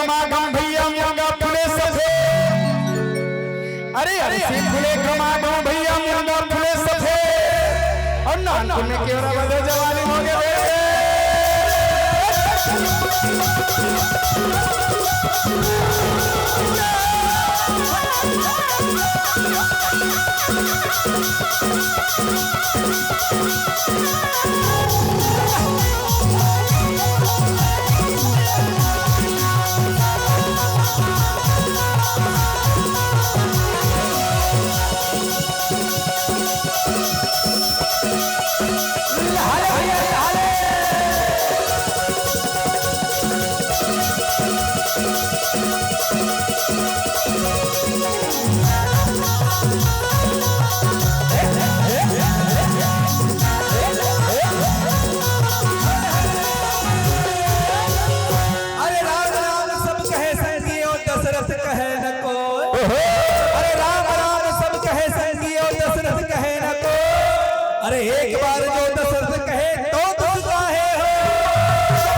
खमागम भैया मुंगा फुले सफे अरे अरे खुले खमागम भैया मुंगा फुले सफे और नानपुर में केवरा बदे जवानी हो गए अरे एक बार जो दशरथ कहे तो तुम काहे हो।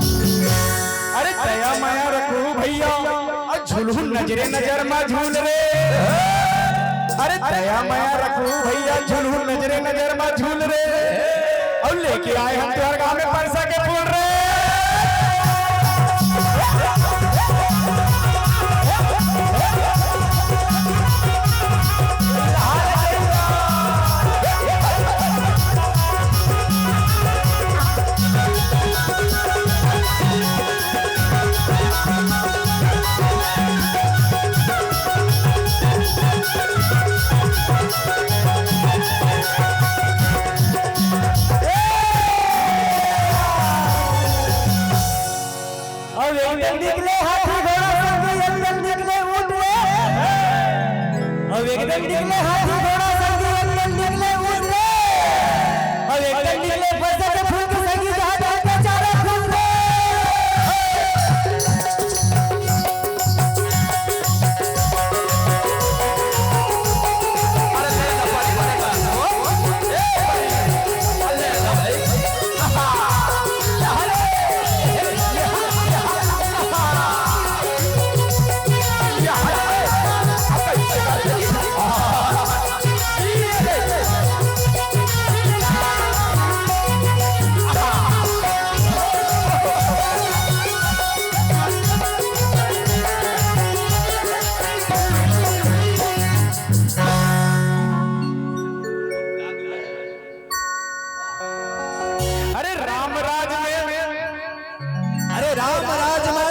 अरे दया माया रखो भैया और झुलझुल नजरे नजर में झूल रे अरे दया माया रखो भैया झुलझुल नजरे नजर में झूल रे और लेके आए हम त्योहार गांव में परसा के फूल रे निकले हाथी घोड़ा संग एकदम निकले ऊंट रे अब एकदम निकले हाथी घोड़ा संग एकदम निकले ऊंट रे अब एकदम निकले बरसा के फूल के संगी जहां जहां चारा फूल रे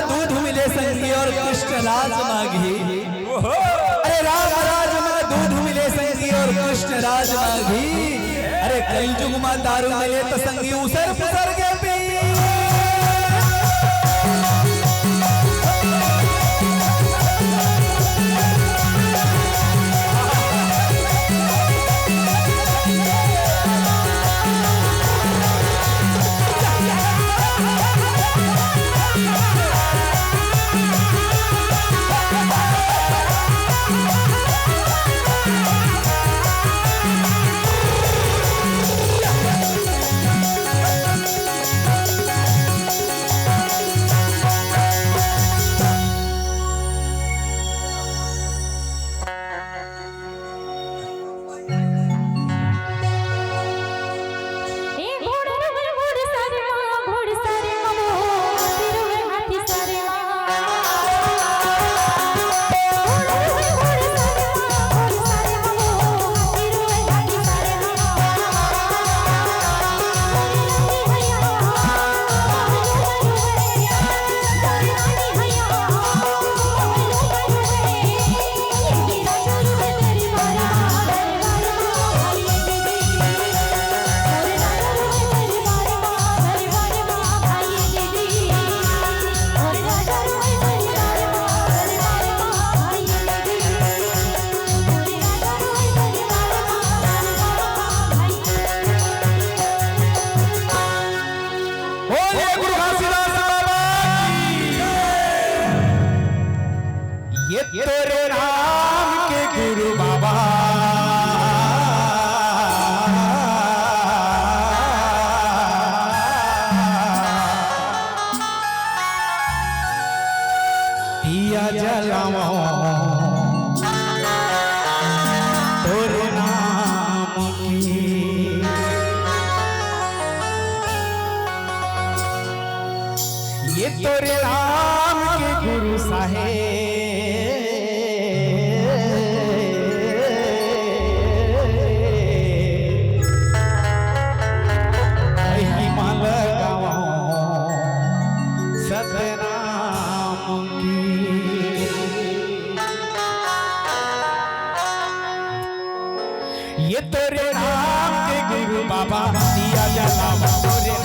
और कृष्ण राज माघी अरे राम राज में दूध मिले संगी और कृष्ण राज माघी अरे कलयुग में दारू मिले तो संगी उसर पुसर के पी नाम के गुरु बाबा दिया जलावा मोरे